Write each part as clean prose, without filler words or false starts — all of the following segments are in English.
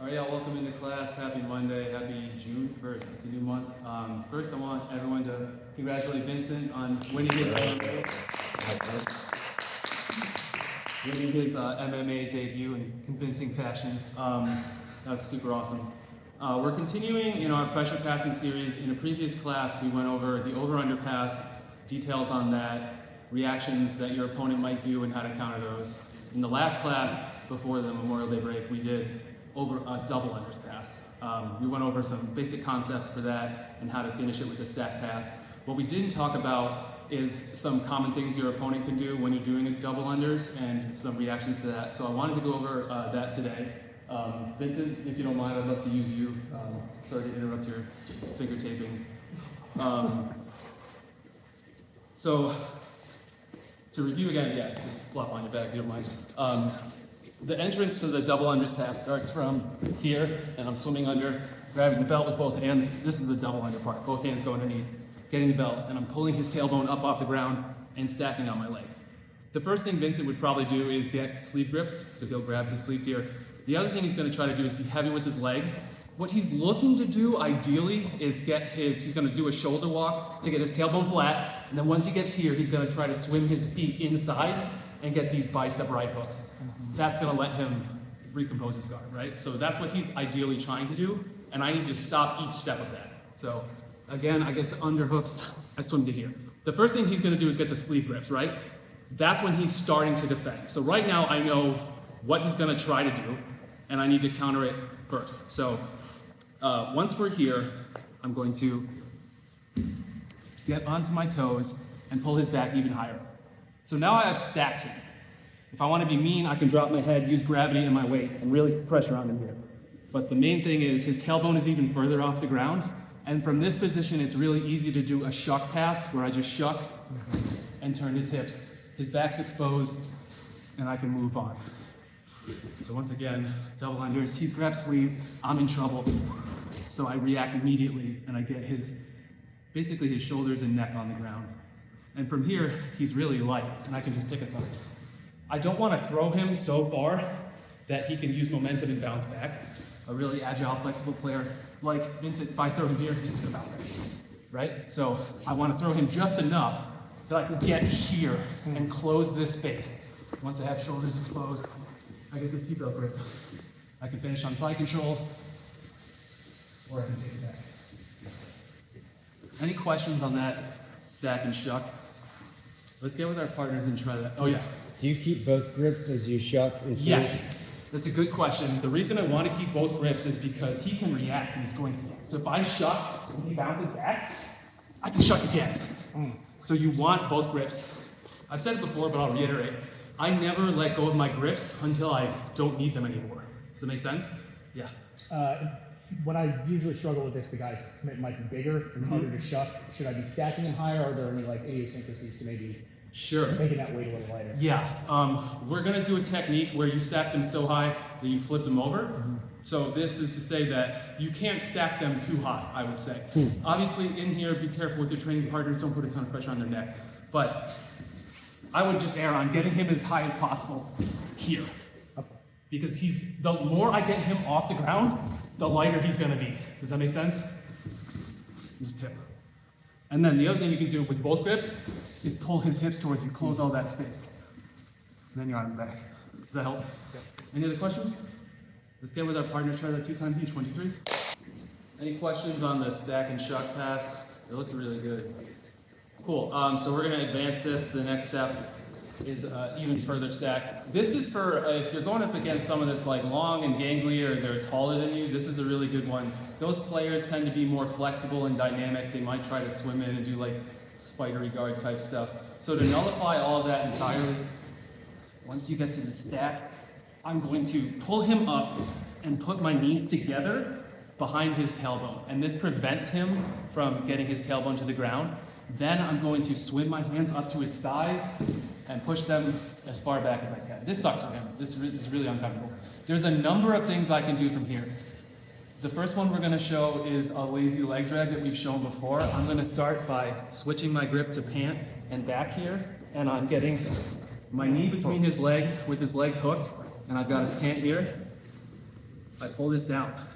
All right, y'all, welcome into class. Happy Monday. Happy June 1st. It's a new month. First, I want everyone to congratulate Vincent on winning his MMA debut in convincing fashion. That was super awesome. We're continuing in our pressure passing series. In a previous class, we went over the over-under pass, details on that, reactions that your opponent might do and how to counter those. In the last class, before the Memorial Day break, we did over a double unders pass. We went over some basic concepts for that and how to finish it with a stack pass. What we didn't talk about is some common things your opponent can do when you're doing a double unders and some reactions to that. So I wanted to go over that today. Vincent, if you don't mind, I'd love to use you. Sorry to interrupt your finger taping. So to review again, yeah, just flop on your back if you don't mind. The entrance to the double unders pass starts from here, and I'm swimming under, grabbing the belt with both hands. This is the double under part. Both hands go underneath, getting the belt, and I'm pulling his tailbone up off the ground and stacking on my leg. The first thing Vincent would probably do is get sleeve grips, so he'll grab his sleeves here. The other thing he's going to try to do is be heavy with his legs. What he's looking to do, ideally, is he's going to do a shoulder walk to get his tailbone flat, and then once he gets here, he's going to try to swim his feet inside and get these bicep right hooks. That's going to let him recompose his guard, right? So that's what he's ideally trying to do, and I need to stop each step of that. So again, I get the underhooks, I swim to here. The first thing he's going to do is get the sleeve grips, right? That's when he's starting to defend. So right now I know what he's going to try to do, and I need to counter it first. So once we're here, I'm going to get onto my toes and pull his back even higher. So now I have stacked him. If I want to be mean, I can drop my head, use gravity and my weight, and really pressure on him here. But the main thing is his tailbone is even further off the ground, and from this position, it's really easy to do a shuck pass, where I just shuck and turn his hips. His back's exposed, and I can move on. So once again, double unders, he's grabbed sleeves, I'm in trouble. So I react immediately, and I get basically his shoulders and neck on the ground. And from here, he's really light, and I can just pick a side. I don't want to throw him so far that he can use momentum and bounce back. A really agile, flexible player like Vincent, if I throw him here, he's just gonna bounce back, right? So I want to throw him just enough that I can get here and close this space. Once I have shoulders exposed, I get the seatbelt grip. I can finish on side control, or I can take it back. Any questions on that stack and shuck? Let's get with our partners and try that. Oh yeah. Do you keep both grips as you shuck? Yes, that's a good question. The reason I want to keep both grips is because he can react and he's going to. So if I shuck and he bounces back, I can shuck again. So you want both grips. I've said it before, but I'll reiterate. I never let go of my grips until I don't need them anymore. Does that make sense? Yeah. When I usually struggle with this, the guys might be bigger and harder to shuck. Should I be stacking them higher, or are there any like idiosyncrasies to maybe making that weight a little lighter? Yeah, we're gonna do a technique where you stack them so high that you flip them over. So this is to say that you can't stack them too high, I would say. Obviously in here, be careful with your training partners, don't put a ton of pressure on their neck. But I would just err on getting him as high as possible here. Because the more I get him off the ground, the lighter he's gonna be. Does that make sense? Just tip. And then the other thing you can do with both grips is pull his hips towards you, close all that space. And then you're on the back. Does that help? Yeah. Any other questions? Let's get with our partners, try that 2 times each, 1, 2, 3. Any questions on the stack and shuck pass? It looks really good. Cool, so we're gonna advance this. The next step is even further stack. This is for if you're going up against someone that's like long and gangly or they're taller than you, this is a really good one. Those players tend to be more flexible and dynamic. They might try to swim in and do like spidery guard type stuff. So to nullify all of that entirely, once you get to the stack, I'm going to pull him up and put my knees together behind his tailbone. And this prevents him from getting his tailbone to the ground. Then I'm going to swim my hands up to his thighs and push them as far back as I can. This sucks for him. This is really uncomfortable. There's a number of things I can do from here. The first one we're gonna show is a lazy leg drag that we've shown before. I'm gonna start by switching my grip to pant and back here, and I'm getting my knee between his legs with his legs hooked, and I've got his pant here. I pull this down.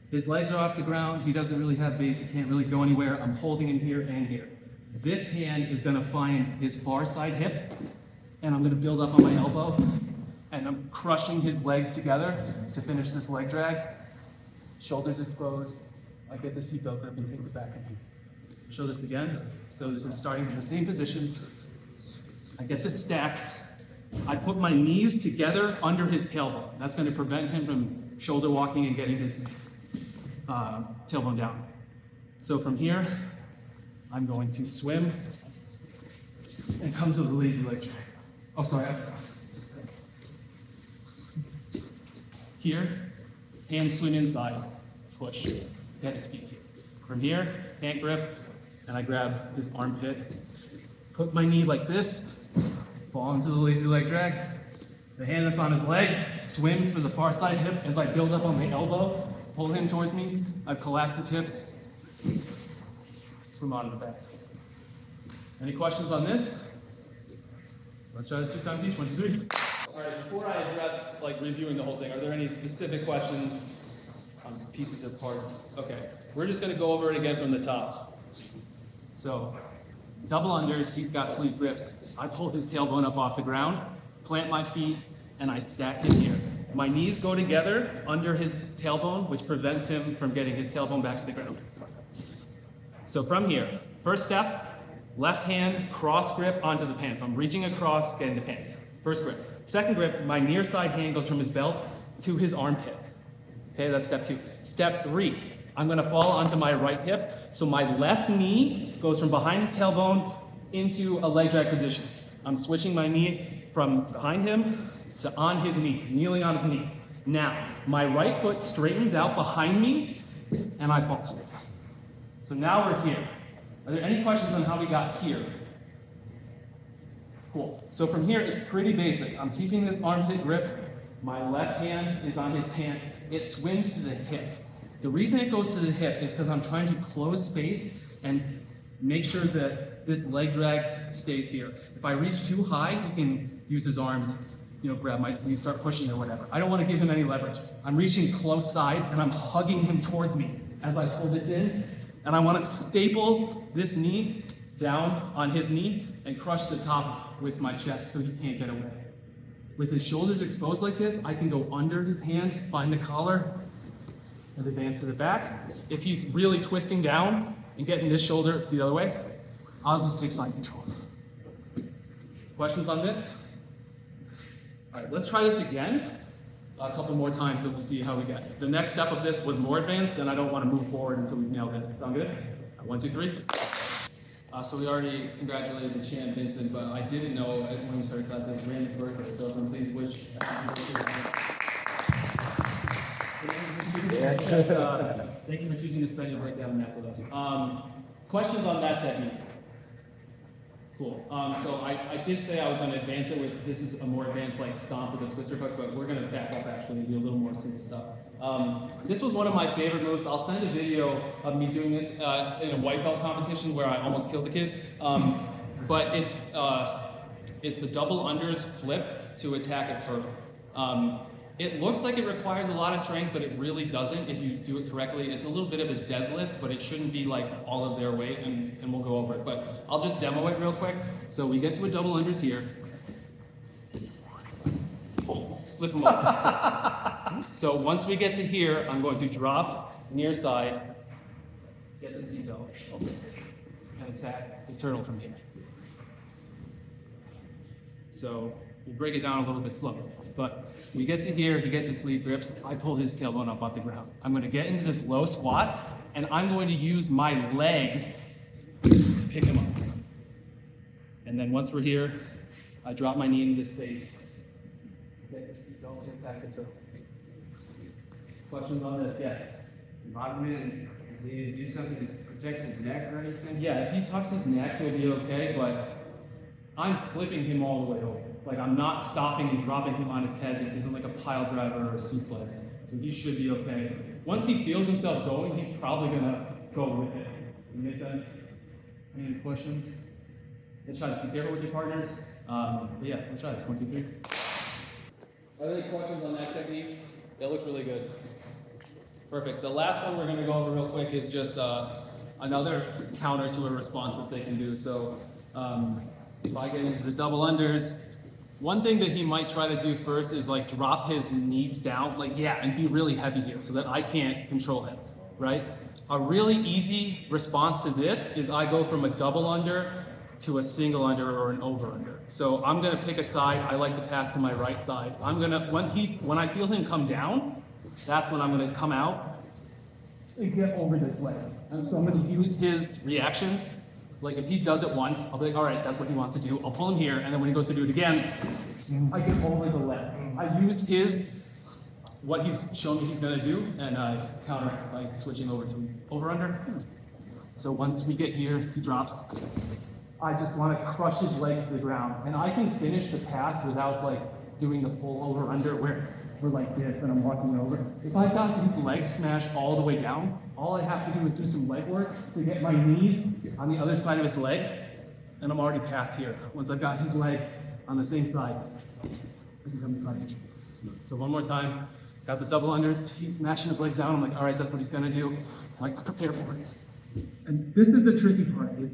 His legs are off the ground. He doesn't really have base. He can't really go anywhere. I'm holding him here and here. This hand is going to find his far side hip, and I'm going to build up on my elbow, and I'm crushing his legs together to finish this leg drag. Shoulders exposed. I get the seatbelt grip and take the back of him. Show this again. So this is starting in the same position. I get this stack. I put my knees together under his tailbone. That's going to prevent him from shoulder walking and getting his tailbone down. So from here, I'm going to swim and come to the lazy leg drag. Oh, sorry, I forgot this thing. Here, hand swing inside, push, get his feet here. From here, hand grip, and I grab his armpit, put my knee like this, fall into the lazy leg drag. The hand that's on his leg swims for the far side hip as I build up on my elbow, pull him towards me. I've collapsed his hips, swim on to the back. Any questions on this? Let's try this 2 times each. 1, 2, 3. All right, before I address reviewing the whole thing, are there any specific questions on pieces or parts? Okay, we're just gonna go over it again from the top. So, double unders, he's got sleeve grips. I pull his tailbone up off the ground, plant my feet, and I stack him here. My knees go together under his tailbone, which prevents him from getting his tailbone back to the ground. So from here, first step, left hand cross grip onto the pants. So I'm reaching across, getting the pants. First grip. Second grip, my near side hand goes from his belt to his armpit. Okay, that's step 2. Step 3, I'm gonna fall onto my right hip. So my left knee goes from behind his tailbone into a leg drag position. I'm switching my knee from behind him to on his knee, kneeling on his knee. Now, my right foot straightens out behind me, and I fall. So now we're here. Are there any questions on how we got here? Cool. So from here, it's pretty basic. I'm keeping this armpit grip. My left hand is on his pant. It swims to the hip. The reason it goes to the hip is because I'm trying to close space and make sure that this leg drag stays here. If I reach too high, he can use his arms, grab my sleeve, start pushing or whatever. I don't want to give him any leverage. I'm reaching close side and I'm hugging him towards me as I pull this in. And I want to staple this knee down on his knee and crush the top with my chest so he can't get away. With his shoulders exposed like this, I can go under his hand, find the collar, and advance to the back. If he's really twisting down and getting this shoulder the other way, I'll just take side control. Questions on this? All right, let's try this again a couple more times and we'll see how we get. The next step of this was more advanced and I don't want to move forward until we nail this. Sound good? 1, 2, 3. So we already congratulated the champ, Vincent, but I didn't know when we started class it was Rand's birthday, so I'm please wish thank you for choosing to spend your breakdown and mess with us. Questions on that technique? Cool. So I did say I was going to advance it with, this is a more advanced stomp with a twister hook, but we're going to back up actually and do a little more simple stuff. This was one of my favorite moves. I'll send a video of me doing this in a white belt competition where I almost killed the kid. But it's a double unders flip to attack a turtle. It looks like it requires a lot of strength, but it really doesn't if you do it correctly. It's a little bit of a deadlift, but it shouldn't be all of their weight, and we'll go over it. But I'll just demo it real quick. So we get to a double unders here. Flip them up. So once we get to here, I'm going to drop near side, get the seatbelt, and attack the turtle from here. So we'll break it down a little bit slower. But we get to here, he gets his sleeve grips, I pull his tailbone up off the ground. I'm going to get into this low squat, and I'm going to use my legs to pick him up. And then once we're here, I drop my knee into his face. Get the seatbelt and attack the turtle. Questions on this? Yes? Rodman, does he do something to protect his neck or anything? Yeah, if he tucks his neck, he'll be okay, but I'm flipping him all the way over. I'm not stopping and dropping him on his head. This isn't like a pile driver or a suplex. So he should be okay. Once he feels himself going, he's probably gonna go with it. Does that make sense? Any questions? Let's try this. Be careful with your partners. But yeah, let's try this. 1, 2, 3. Are there any questions on that technique? That looked really good. Perfect. The last one we're going to go over real quick is just another counter to a response that they can do. So if I get into the double unders, one thing that he might try to do first is like drop his knees down, like and be really heavy here so that I can't control him, right? A really easy response to this is I go from a double under to a single under or an over under. So I'm gonna pick a side. I like to pass to my right side. I'm gonna, when I feel him come down, that's when I'm gonna come out and get over this leg. And so I'm gonna use his reaction. Like if he does it once, I'll be like, all right, that's what he wants to do. I'll pull him here, and then when he goes to do it again, I get over the leg. I use what he's shown me he's gonna do, and I counter it by switching over to over under. So once we get here, he drops. I just want to crush his leg to the ground, and I can finish the pass without like doing the full over under where we're like this and I'm walking over. If I've got his leg smashed all the way down, all I have to do is do some leg work to get my knees on the other side of his leg, and I'm already past here. Once I've got his legs on the same side, I can come inside. So one more time, got the double unders, he's smashing his legs down, I'm like, all right, that's what he's gonna do. I'm like, prepare for it. And this is the tricky part, is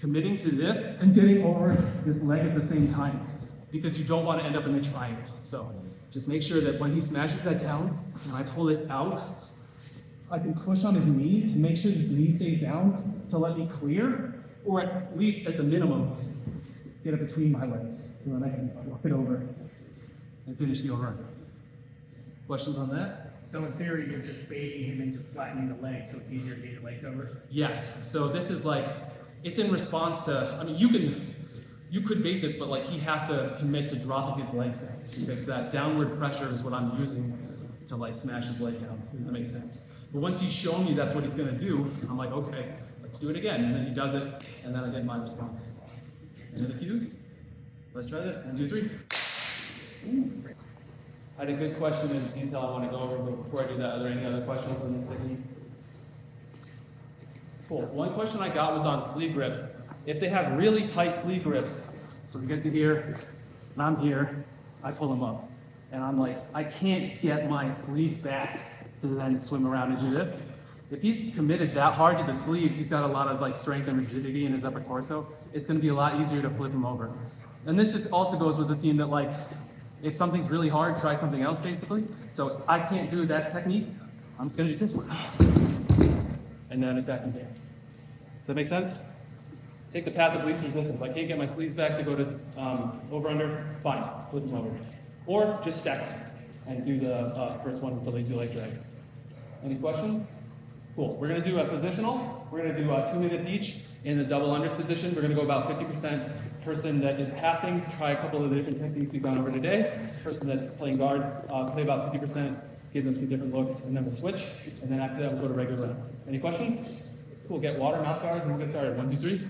committing to this and getting over this leg at the same time, because you don't want to end up in a triangle. So just make sure that when he smashes that down and I pull this out, I can push on his knee to make sure his knee stays down to let me clear, or at least at the minimum, get it between my legs so that I can walk it over and finish the over. Questions on that? So in theory, you're just baiting him into flattening the legs, so it's easier to get your legs over? Yes. So this is like, it's in response to, I mean, you could bait this, but like he has to commit to dropping his legs down, because that downward pressure is what I'm using to like smash his leg down. If that makes sense. But once he's shown me that's what he's gonna do, I'm like, okay, let's do it again. And then he does it, and then I get my response. Any other cues? Let's try this. 1, 2, 3. Ooh. I had a good question in detail I want to go over, but before I do that, are there any other questions on this technique? Cool. One question I got was on sleeve grips. If they have really tight sleeve grips, so we get to here, and I'm here, I pull them up. And I'm like, I can't get my sleeve back to then swim around and do this. If he's committed that hard to the sleeves, he's got a lot of like strength and rigidity in his upper torso, it's gonna be a lot easier to flip him over. And this just also goes with the theme that like, if something's really hard, try something else basically. So I can't do that technique, I'm just gonna do this one. And then attack him there. Does that make sense? Take the path of least resistance. If I can't get my sleeves back to go to over under, fine, flip them over. Or just stack them and do the first one with the lazy leg drag. Any questions? Cool. We're going to do a positional. We're going to do 2 minutes each in the double under position. We're going to go about 50% person that is passing, try a couple of the different techniques we've gone over today. Person that's playing guard, play about 50%, give them 2 different looks, and then we'll switch. And then after that, we'll go to regular rounds. Any questions? Cool. Get water, mouth guards, and we'll get started. 1, 2, 3.